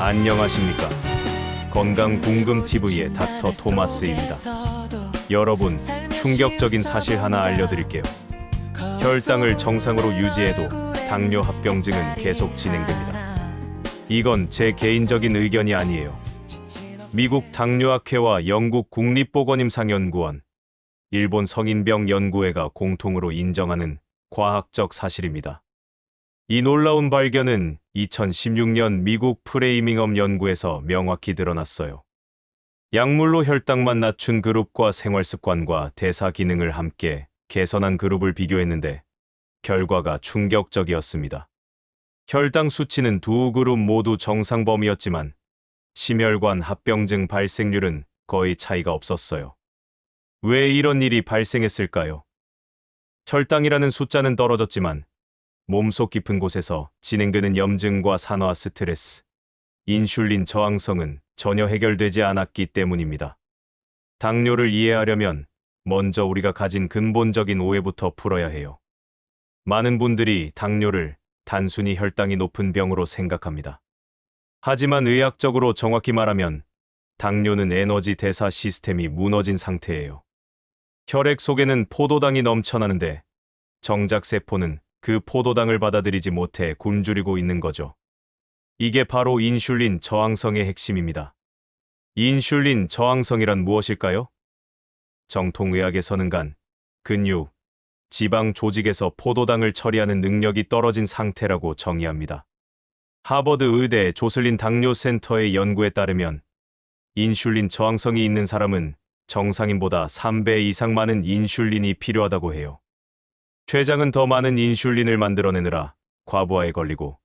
안녕하십니까. 건강궁금TV의 닥터 토마스입니다. 여러분, 충격적인 사실 하나 알려드릴게요. 혈당을 정상으로 유지해도 당뇨 합병증은 계속 진행됩니다. 이건 제 개인적인 의견이 아니에요. 미국 당뇨학회와 영국 국립보건임상연구원, 일본 성인병연구회가 공통으로 인정하는 과학적 사실입니다. 이 놀라운 발견은 2016년 미국 프레이밍엄 연구에서 명확히 드러났어요. 약물로 혈당만 낮춘 그룹과 생활습관과 대사 기능을 함께 개선한 그룹을 비교했는데 결과가 충격적이었습니다. 혈당 수치는 두 그룹 모두 정상 범위였지만 심혈관 합병증 발생률은 거의 차이가 없었어요. 왜 이런 일이 발생했을까요? 혈당이라는 숫자는 떨어졌지만 몸속 깊은 곳에서 진행되는 염증과 산화 스트레스, 인슐린 저항성은 전혀 해결되지 않았기 때문입니다. 당뇨를 이해하려면 먼저 우리가 가진 근본적인 오해부터 풀어야 해요. 많은 분들이 당뇨를 단순히 혈당이 높은 병으로 생각합니다. 하지만 의학적으로 정확히 말하면 당뇨는 에너지 대사 시스템이 무너진 상태예요. 혈액 속에는 포도당이 넘쳐나는데 정작 세포는 그 포도당을 받아들이지 못해 굶주리고 있는 거죠. 이게 바로 인슐린 저항성의 핵심입니다. 인슐린 저항성이란 무엇일까요? 정통의학에서는 간, 근육, 지방 조직에서 포도당을 처리하는 능력이 떨어진 상태라고 정의합니다. 하버드 의대 조슬린 당뇨센터의 연구에 따르면 인슐린 저항성이 있는 사람은 정상인보다 3배 이상 많은 인슐린이 필요하다고 해요. 췌장은 더 많은 인슐린을 만들어내느라 과부하에 걸리고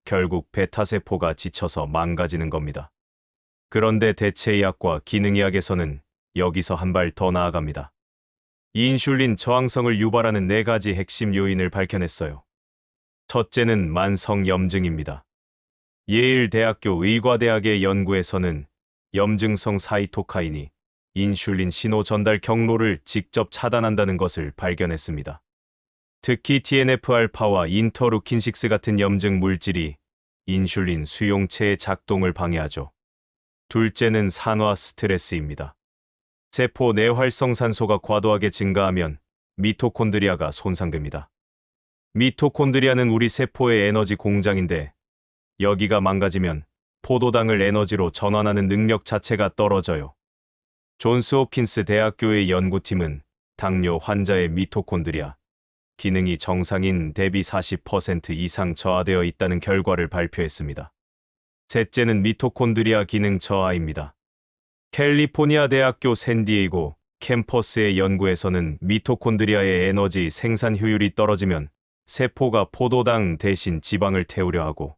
결국 베타세포가 지쳐서 망가지는 겁니다. 그런데 대체의학과 기능의학에서는 여기서 한 발 더 나아갑니다. 인슐린 저항성을 유발하는 4가지 핵심 요인을 밝혀냈어요. 첫째는 만성 염증입니다. 예일 대학교 의과대학의 연구에서는 염증성 사이토카인이 인슐린 신호 전달 경로를 직접 차단한다는 것을 발견했습니다. 특히 TNF-알파와 인터루킨6 같은 염증 물질이 인슐린 수용체의 작동을 방해하죠. 둘째는 산화 스트레스입니다. 세포 내 활성산소가 과도하게 증가하면 미토콘드리아가 손상됩니다. 미토콘드리아는 우리 세포의 에너지 공장인데 여기가 망가지면 포도당을 에너지로 전환하는 능력 자체가 떨어져요. 존스 홉킨스 대학교의 연구팀은 당뇨 환자의 미토콘드리아 기능이 정상인 대비 40% 이상 저하되어 있다는 결과를 발표했습니다. 셋째는 미토콘드리아 기능 저하입니다. 캘리포니아 대학교 샌디에이고 캠퍼스의 연구에서는 미토콘드리아의 에너지 생산 효율이 떨어지면 세포가 포도당 대신 지방을 태우려 하고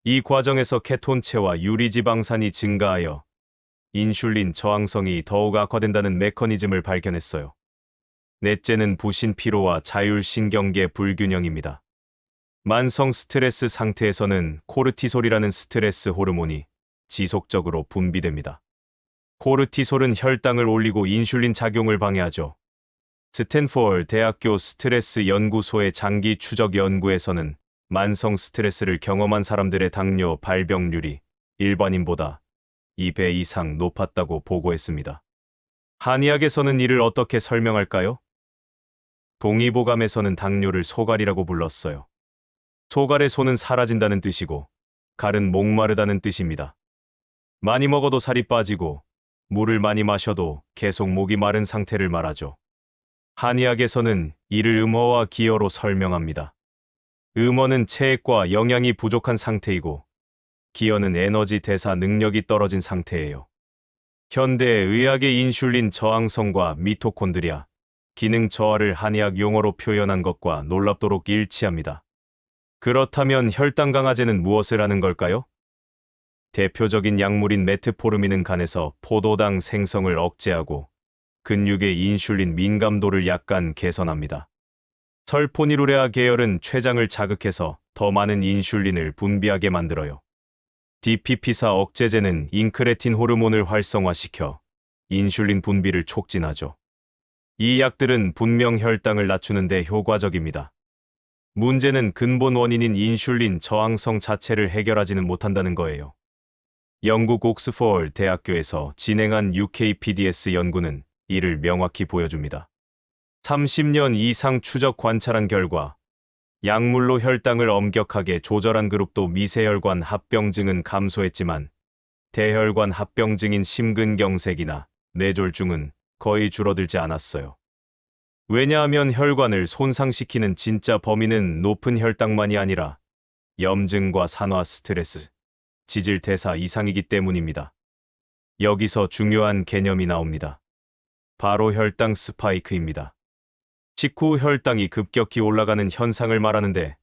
이 과정에서 케톤체와 유리지방산이 증가하여 인슐린 저항성이 더욱 악화된다는 메커니즘을 발견했어요. 넷째는 부신피로와 자율신경계 불균형입니다. 만성 스트레스 상태에서는 코르티솔이라는 스트레스 호르몬이 지속적으로 분비됩니다. 코르티솔은 혈당을 올리고 인슐린 작용을 방해하죠. 스탠포드 대학교 스트레스 연구소의 장기 추적 연구에서는 만성 스트레스를 경험한 사람들의 당뇨 발병률이 일반인보다 2배 이상 높았다고 보고했습니다. 한의학에서는 이를 어떻게 설명할까요? 동의보감에서는 당뇨를 소갈이라고 불렀어요. 소갈의 소는 사라진다는 뜻이고 갈은 목마르다는 뜻입니다. 많이 먹어도 살이 빠지고 물을 많이 마셔도 계속 목이 마른 상태를 말하죠. 한의학에서는 이를 음허와 기허로 설명합니다. 음허는 체액과 영양이 부족한 상태이고 기허는 에너지 대사 능력이 떨어진 상태예요. 현대 의학의 인슐린 저항성과 미토콘드리아 기능 저하를 한의학 용어로 표현한 것과 놀랍도록 일치합니다. 그렇다면 혈당 강화제는 무엇을 하는 걸까요? 대표적인 약물인 메트포르민은 간에서 포도당 생성을 억제하고 근육의 인슐린 민감도를 약간 개선합니다. 설포니루레아 계열은 췌장을 자극해서 더 많은 인슐린을 분비하게 만들어요. DPP4 억제제는 인크레틴 호르몬을 활성화시켜 인슐린 분비를 촉진하죠. 이 약들은 분명 혈당을 낮추는 데 효과적입니다. 문제는 근본 원인인 인슐린 저항성 자체를 해결하지는 못한다는 거예요. 영국 옥스퍼드 대학교에서 진행한 UKPDS 연구는 이를 명확히 보여줍니다. 30년 이상 추적 관찰한 결과 약물로 혈당을 엄격하게 조절한 그룹도 미세혈관 합병증은 감소했지만 대혈관 합병증인 심근경색이나 뇌졸중은 거의 줄어들지 않았어요. 왜냐하면 혈관을 손상시키는 진짜 범인은 높은 혈당만이 아니라 염증과 산화 스트레스, 지질 대사 이상이기 때문입니다. 여기서 중요한 개념이 나옵니다. 바로 혈당 스파이크입니다. 식후 혈당이 급격히 올라가는 현상을 말하는데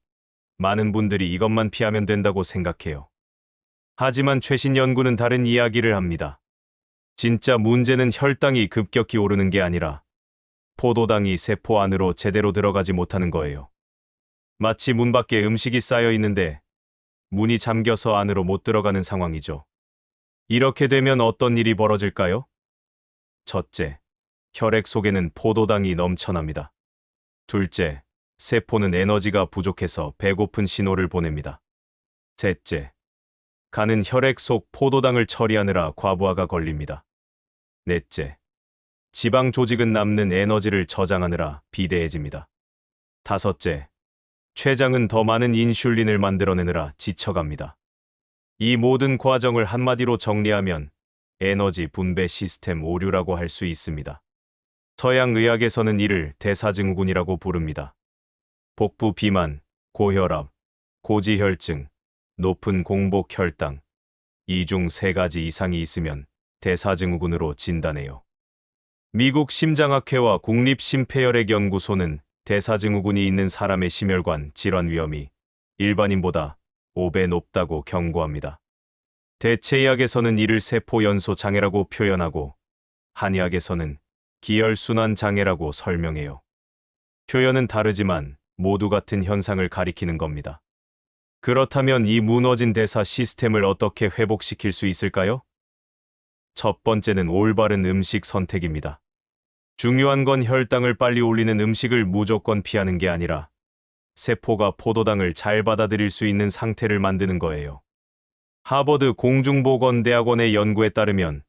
많은 분들이 이것만 피하면 된다고 생각해요. 하지만 최신 연구는 다른 이야기를 합니다. 진짜 문제는 혈당이 급격히 오르는 게 아니라 포도당이 세포 안으로 제대로 들어가지 못하는 거예요. 마치 문 밖에 음식이 쌓여 있는데 문이 잠겨서 안으로 못 들어가는 상황이죠. 이렇게 되면 어떤 일이 벌어질까요? 첫째, 혈액 속에는 포도당이 넘쳐납니다. 둘째, 세포는 에너지가 부족해서 배고픈 신호를 보냅니다. 셋째, 간은 혈액 속 포도당을 처리하느라 과부하가 걸립니다. 넷째, 지방 조직은 남는 에너지를 저장하느라 비대해집니다. 다섯째, 췌장은 더 많은 인슐린을 만들어내느라 지쳐갑니다. 이 모든 과정을 한마디로 정리하면 에너지 분배 시스템 오류라고 할 수 있습니다. 서양 의학에서는 이를 대사증후군이라고 부릅니다. 복부 비만, 고혈압, 고지혈증, 높은 공복 혈당, 이 중 3가지 이상이 있으면 대사증후군으로 진단해요. 미국 심장학회와 국립심폐혈액연구소는 대사증후군이 있는 사람의 심혈관 질환 위험이 일반인보다 5배 높다고 경고합니다. 대체의학에서는 이를 세포연소 장애라고 표현하고 한의학에서는 기혈순환 장애라고 설명해요. 표현은 다르지만 모두 같은 현상을 가리키는 겁니다. 그렇다면 이 무너진 대사 시스템을 어떻게 회복시킬 수 있을까요? 첫 번째는 올바른 음식 선택입니다. 중요한 건 혈당을 빨리 올리는 음식을 무조건 피하는 게 아니라 세포가 포도당을 잘 받아들일 수 있는 상태를 만드는 거예요. 하버드 공중보건대학원의 연구에 따르면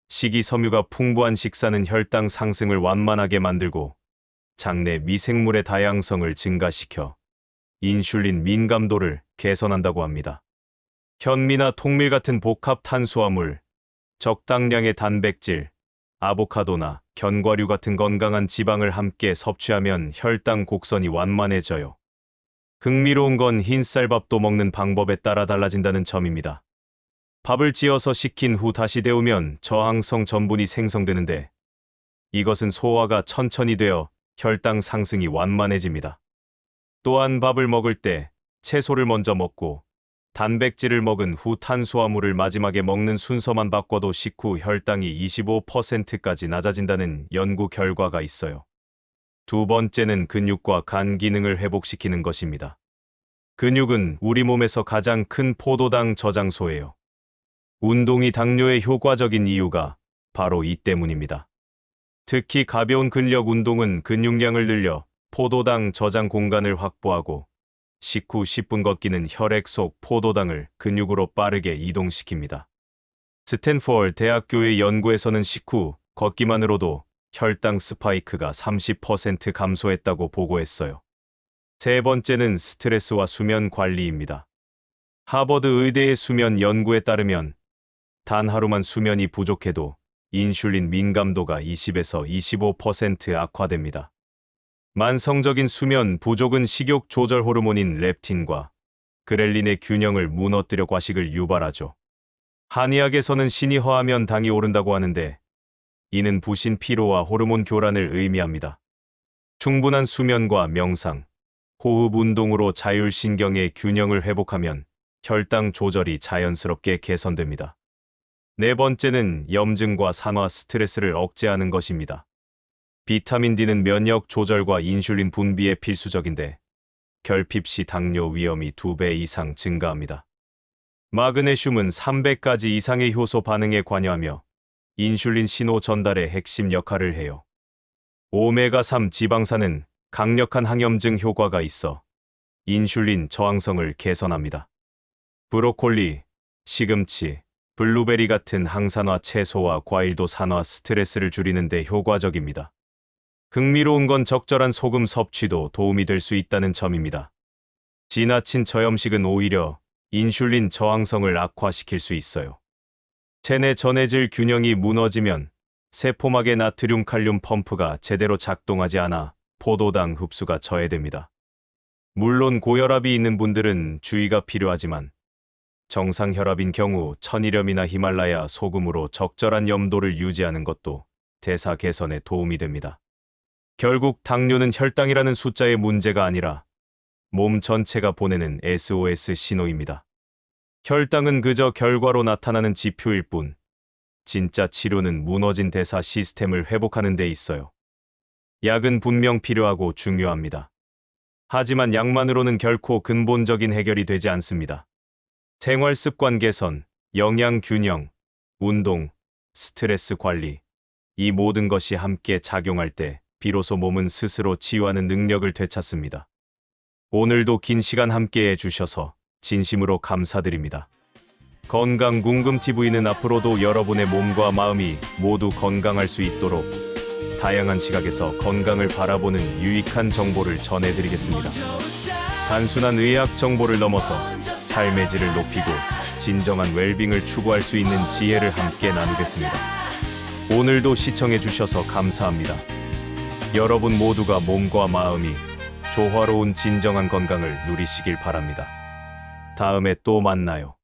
식이섬유가 풍부한 식사는 혈당 상승을 완만하게 만들고 장내 미생물의 다양성을 증가시켜 인슐린 민감도를 개선한다고 합니다. 현미나 통밀 같은 복합 탄수화물, 적당량의 단백질, 아보카도나 견과류 같은 건강한 지방을 함께 섭취하면 혈당 곡선이 완만해져요. 흥미로운 건 흰쌀밥도 먹는 방법에 따라 달라진다는 점입니다. 밥을 지어서 식힌 후 다시 데우면 저항성 전분이 생성되는데 이것은 소화가 천천히 되어 혈당 상승이 완만해집니다. 또한 밥을 먹을 때 채소를 먼저 먹고 단백질을 먹은 후 탄수화물을 마지막에 먹는 순서만 바꿔도 식후 혈당이 25%까지 낮아진다는 연구 결과가 있어요. 두 번째는 근육과 간 기능을 회복시키는 것입니다. 근육은 우리 몸에서 가장 큰 포도당 저장소예요. 운동이 당뇨에 효과적인 이유가 바로 이 때문입니다. 특히 가벼운 근력 운동은 근육량을 늘려 포도당 저장 공간을 확보하고 식후 10분 걷기는 혈액 속 포도당을 근육으로 빠르게 이동시킵니다. 스탠퍼드 대학교의 연구에서는 식후 걷기만으로도 혈당 스파이크가 30% 감소했다고 보고했어요. 세 번째는 스트레스와 수면 관리입니다. 하버드 의대의 수면 연구에 따르면 단 하루만 수면이 부족해도 인슐린 민감도가 20에서 25% 악화됩니다. 만성적인 수면 부족은 식욕 조절 호르몬인 렙틴과 그렐린의 균형을 무너뜨려 과식을 유발하죠. 한의학에서는 신이 허하면 당이 오른다고 하는데 이는 부신 피로와 호르몬 교란을 의미합니다. 충분한 수면과 명상, 호흡 운동으로 자율신경의 균형을 회복하면 혈당 조절이 자연스럽게 개선됩니다. 네 번째는 염증과 산화 스트레스를 억제하는 것입니다. 비타민 D는 면역 조절과 인슐린 분비에 필수적인데 결핍 시 당뇨 위험이 2배 이상 증가합니다. 마그네슘은 300가지 이상의 효소 반응에 관여하며 인슐린 신호 전달의 핵심 역할을 해요. 오메가3 지방산은 강력한 항염증 효과가 있어 인슐린 저항성을 개선합니다. 브로콜리, 시금치, 블루베리 같은 항산화 채소와 과일도 산화 스트레스를 줄이는 데 효과적입니다. 흥미로운 건 적절한 소금 섭취도 도움이 될 수 있다는 점입니다. 지나친 저염식은 오히려 인슐린 저항성을 악화시킬 수 있어요. 체내 전해질 균형이 무너지면 세포막의 나트륨 칼륨 펌프가 제대로 작동하지 않아 포도당 흡수가 저해됩니다. 물론 고혈압이 있는 분들은 주의가 필요하지만 정상 혈압인 경우 천일염이나 히말라야 소금으로 적절한 염도를 유지하는 것도 대사 개선에 도움이 됩니다. 결국 당뇨는 혈당이라는 숫자의 문제가 아니라 몸 전체가 보내는 SOS 신호입니다. 혈당은 그저 결과로 나타나는 지표일 뿐, 진짜 치료는 무너진 대사 시스템을 회복하는 데 있어요. 약은 분명 필요하고 중요합니다. 하지만 약만으로는 결코 근본적인 해결이 되지 않습니다. 생활 습관 개선, 영양 균형, 운동, 스트레스 관리, 이 모든 것이 함께 작용할 때 비로소 몸은 스스로 치유하는 능력을 되찾습니다. 오늘도 긴 시간 함께 해주셔서 진심으로 감사드립니다. 건강궁금TV는 앞으로도 여러분의 몸과 마음이 모두 건강할 수 있도록 다양한 시각에서 건강을 바라보는 유익한 정보를 전해드리겠습니다. 단순한 의학 정보를 넘어서 삶의 질을 높이고 진정한 웰빙을 추구할 수 있는 지혜를 함께 나누겠습니다. 오늘도 시청해주셔서 감사합니다. 여러분 모두가 몸과 마음이 조화로운 진정한 건강을 누리시길 바랍니다. 다음에 또 만나요.